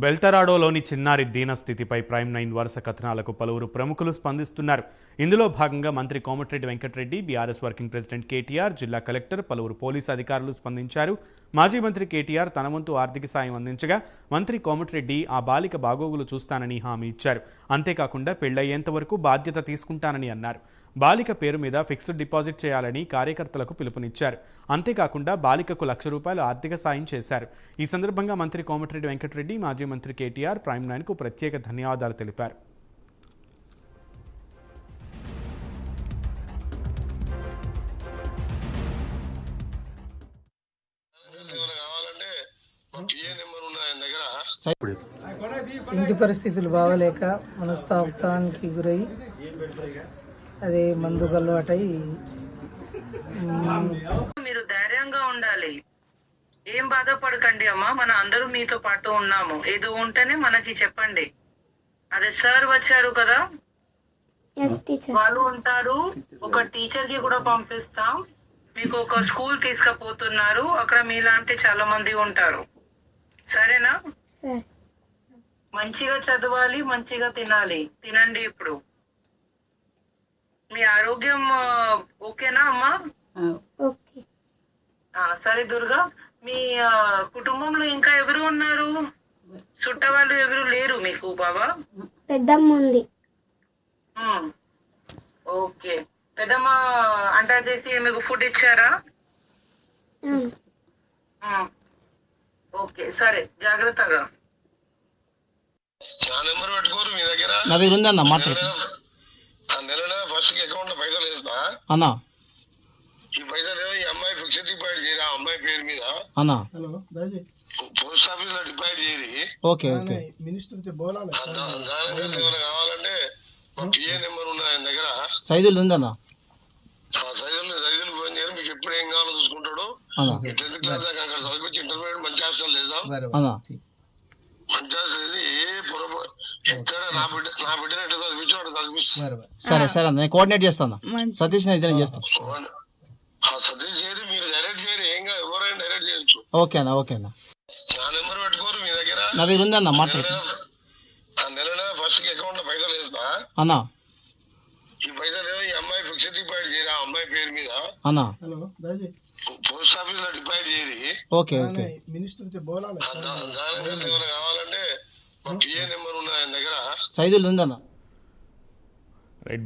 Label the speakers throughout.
Speaker 1: బెల్తరాడోలోని చిన్నారి దీనస్థితిపై ప్రైమ్9 వరుస కథనాలకు పలువురు ప్రముఖులు స్పందిస్తున్నారు. ఇందులో భాగంగా మంత్రి Komatireddy Venkatreddy, BRS working president KTR, జిల్లా కలెక్టర్, పలువురు పోలీసు అధికారులు స్పందించారు. మాజీ మంత్రి కేటీఆర్ తన వంతు ఆర్థిక సాయం అందించగా మంత్రి కోమటిరెడ్డి ఆ బాలిక బాగోగులు చూస్తానని హామీ ఇచ్చారు. అంతేకాకుండా పెళ్లయ్యేంత వరకు బాధ్యత తీసుకుంటానని అన్నారు. బాలిక పేరు మీద ఫిక్స్డ్ డిపాజిట్ చేయాలని కార్యకర్తలకు పిలుపునిచ్చారు. అంతేకాకుండా బాలికకు ₹1,00,000 ఆర్థిక సాయం చేశారు. ఈ సందర్భంగా మంత్రి కోమటిరెడ్డి వెంకటరెడ్డి, మాజీ మంత్రి కేటీఆర్ ప్రైమ్9కు ప్రత్యేక ధన్యవాదాలు తెలిపారు.
Speaker 2: ఇంటి పరిస్థితులు బాగలేక మనస్తాపానికి గురై అదే మందుకు అలవాటై
Speaker 3: మీరు ధైర్యంగా ఉండాలి. ఏం బాధపడకండి అమ్మా, మన అందరూ మీతో పాటు ఉన్నాము. ఏదో ఉంటేనే మనకి చెప్పండి. అదే సార్ వచ్చారు కదా, వాళ్ళు ఉంటారు. ఒక టీచర్ కి కూడా పంపిస్తాం. మీకు ఒక స్కూల్ తీసుకుపోతున్నారు, అక్కడ మీలాంటి చాలా మంది ఉంటారు. సరేనా? మంచిగా చదవాలి, మంచిగా తినండి. ఇప్పుడు మీ ఆరోగ్యం ఓకేనా అమ్మా? సరే దుర్గా, మీ కుటుంబంలో ఇంకా ఎవరు ఉన్నారు? చుట్టవాళ్ళు ఎవరు లేరు మీకు? బాబా
Speaker 4: పెద్దమ్మ ఉంది.
Speaker 3: ఓకే, పెద్దమ్మ అంట చేసి మీకు ఫుడ్ ఇచ్చారా? ఓకే, సరే, జాగ్రత్తగా.
Speaker 5: నా దగ్గర ఉందన్న మాట్లాడు
Speaker 6: ఫస్ట్ అకౌంట్ లో పైసలు వేస్తా
Speaker 5: అన్నా.
Speaker 6: ఈ పైసలు ఈ అమ్మాయి ఫిక్స్డ్ డిపాజిట్ చేయరా, అమ్మాయి పేరు మీద
Speaker 5: అన్నా.
Speaker 6: పోస్ట్ ఆఫీస్ లో డిపాజిట్ చేయరి.
Speaker 5: Okay okay.
Speaker 6: కావాలంటే మా పిఏ నెంబర్ ఉన్న ఆయన దగ్గర
Speaker 5: సైజులు ఉందన్నా.
Speaker 6: సైజులు ఫోన్ చేయరు. మీకు ఎప్పుడు ఏం కావాలో చూసుకుంటాడు. 10th క్లాస్ దాకా అక్కడ చదివించి ఇంటర్మీడియట్ మంచి హాస్టల్ లేదా, మంచి హాస్టల్ లేదు. ఎక్కడ నా బిడ్డను ఎట్లా చదివించాడు చదివిస్తాను.
Speaker 5: సరే సరే అన్న, నేను కోఆర్డినేట్ చేస్తాను. సతీష్ ఇద్దరు చేస్తాను.
Speaker 6: సతీష్ చేయరు, మీరు డైరెక్ట్ చేయరు. ఏం కాదు, ఎవరైనా డైరెక్ట్ చేయొచ్చు.
Speaker 5: ఓకే అన్న, ఓకే అన్న.
Speaker 6: నా నెంబర్ పెట్టుకోరు మీ దగ్గర.
Speaker 5: నా దగ్గర ఉందన్న మాట్లాడు.
Speaker 6: నెల ఫస్ట్ అకౌంట్ లో పైసలు వేస్తా
Speaker 5: అన్నా.
Speaker 6: ఈ పైసలు ఈ అమ్మాయి ఫిక్స్డ్ డిపాజిట్ చేయరా, అమ్మాయి పేరు మీద
Speaker 5: అన్నా.
Speaker 6: పోస్ట్ ఆఫీస్ లో డిపాజిట్ చేయరి.
Speaker 5: Okay okay.
Speaker 6: కావాలంటే మా పిఏ నెంబర్ ఉన్న ఆయన దగ్గర
Speaker 5: సైజులు ఉందన్నా.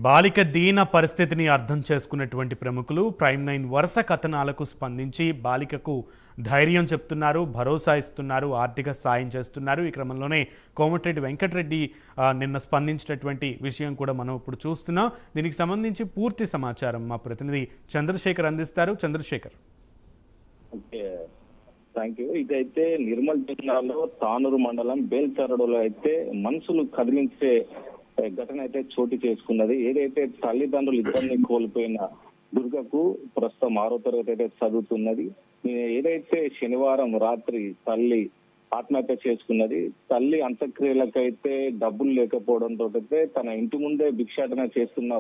Speaker 1: బాలిక దీన పరిస్థితిని అర్థం చేసుకున్నటువంటి ప్రముఖులు ప్రైమ్9 వరుస కథనాలకు స్పందించి బాలికకు ధైర్యం చెప్తున్నారు, భరోసా ఇస్తున్నారు, ఆర్థిక సాయం చేస్తున్నారు. ఈ క్రమంలోనే కోమటిరెడ్డి వెంకటరెడ్డి నిన్న స్పందించినటువంటి విషయం కూడా మనం ఇప్పుడు చూస్తున్నాం. దీనికి సంబంధించి పూర్తి సమాచారం మా ప్రతినిధి చంద్రశేఖర్ అందిస్తారు. చంద్రశేఖర్.
Speaker 7: Thank you. ఇదైతే నిర్మల్ జిల్లాలో తానూరు మండలం బేల్చరడులో అయితే మనసులు కదిలించే ఘటన అయితే చోటు చేసుకున్నది. ఏదైతే తల్లిదండ్రులు ఇద్దరిని కోల్పోయిన దుర్గకు ప్రస్తుతం 6వ తరగతి అయితే చదువుతున్నది. ఏదైతే శనివారం రాత్రి తల్లి ఆత్మహత్య చేసుకున్నది. తల్లి అంత్యక్రియలకైతే డబ్బులు లేకపోవడంతో అయితే తన ఇంటి ముందే భిక్షాటన చేస్తున్న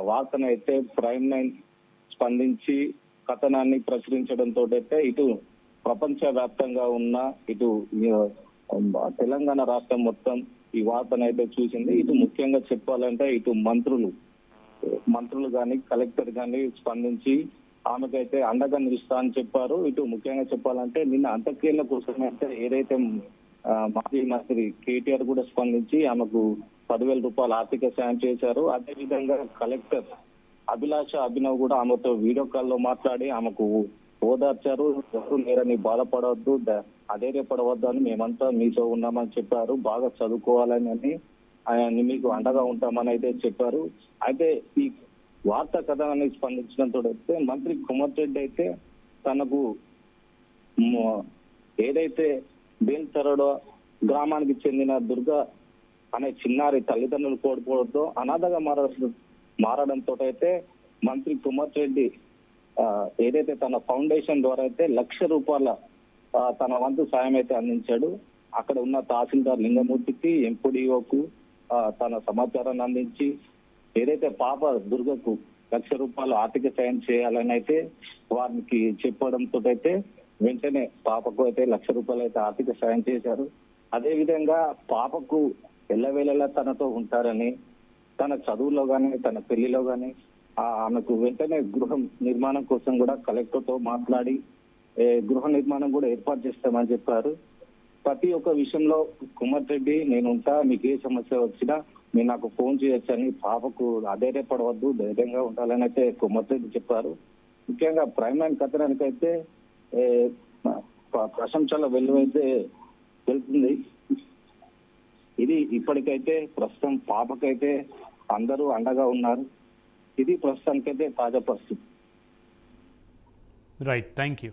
Speaker 7: వార్తనైతే ప్రైమ్9 స్పందించి కథనాన్ని ప్రచురించడంతో అయితే ఇటు ప్రపంచ వ్యాప్తంగా ఉన్న ఇటు తెలంగాణ రాష్ట్రం మొత్తం ఈ వార్తనైతే చూసింది. ఇటు ముఖ్యంగా చెప్పాలంటే ఇటు మంత్రులు కానీ కలెక్టర్ కానీ స్పందించి ఆమెకైతే అండగా నిలుస్తా అని చెప్పారు. ఇటు ముఖ్యంగా చెప్పాలంటే నిన్న అంత్యక్రియల కోసం అయితే ఏదైతే మాజీ మంత్రి కేటీఆర్ కూడా స్పందించి ఆమెకు ₹10,000 ఆర్థిక సాయం చేశారు. అదేవిధంగా కలెక్టర్ అభినవ్ కూడా ఆమెతో వీడియో కాల్లో మాట్లాడి ఆమెకు ఓదార్చారు. ఎవరు లేరని బాధపడవద్దు, అధైర్యపడవద్దు అని మేమంతా మీతో ఉన్నామని చెప్పారు. బాగా చదువుకోవాలని మీకు అండగా ఉంటామని అయితే చెప్పారు. అయితే ఈ వార్తా కథనాన్ని స్పందించినంతో అయితే మంత్రి కోమటిరెడ్డి అయితే తనకు ఏదైతే బేల్చరడో గ్రామానికి చెందిన దుర్గా అనే చిన్నారి తల్లిదండ్రులు కోల్పోవడంతో అనాథగా మారడంతో అయితే మంత్రి కోమటిరెడ్డి ఏదైతే తన ఫౌండేషన్ ద్వారా అయితే ₹1,00,000 తన వంతు సాయం అయితే అందించాడు. అక్కడ ఉన్న తహసీల్దార్ లింగమూర్తికి, ఎంపీడీఓకు తన సమాచారాన్ని అందించి ఏదైతే పాప దుర్గకు ₹1,00,000 ఆర్థిక సాయం చేయాలని అయితే వారికి చెప్పడంతో అయితే వెంటనే పాపకు అయితే ₹1,00,000 అయితే ఆర్థిక సాయం చేశారు. అదే విధంగా పాపకు ఎల్లవేళలా తనతో ఉంటారని, తన చదువులో గాని తన పెళ్లిలో గాని ఆమెకు వెంటనే గృహం నిర్మాణం కోసం కూడా కలెక్టర్ తో మాట్లాడి గృహ నిర్మాణం కూడా ఏర్పాటు చేస్తామని చెప్పారు. ప్రతి ఒక్క విషయంలో కుమార్తెడ్డి నేనుంటా, మీకు ఏ సమస్య వచ్చినా మీరు నాకు ఫోన్ చేయొచ్చని, పాపకు అధైర్యపడవద్దు, ధైర్యంగా ఉండాలని అయితే కుమార్తెడ్డి చెప్పారు. ముఖ్యంగా ప్రైమ్ లైన్ కథనానికి అయితే ప్రశంసల వెల్లువైతే వెళ్తుంది. ఇది ఇప్పటికైతే ప్రస్తుతం పాపకైతే అందరూ అండగా ఉన్నారు. ఇది ప్రస్తుతానికైతే తాజా పరిస్థితి.
Speaker 1: Right, thank you.